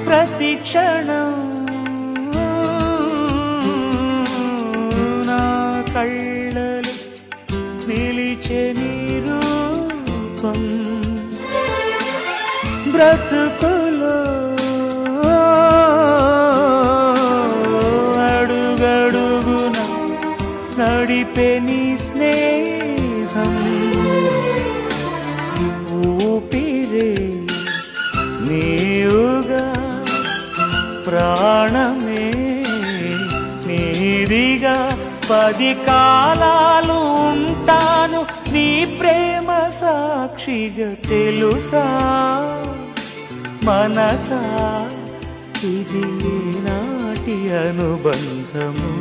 ప్రతి క్షణం నా కళ్ళలో నిలిచే నీ రూపం బ్రతుకులో అడుగడుగున నడిపే నీ స్నేహం ఊపిరే నీవుగా ప్రాణమే నీదిగా 10 కాలాలు ఉంటాను నీ ప్రేమ సాక్షిగా తెలుసా మనసా ఇది నాటి అనుబంధము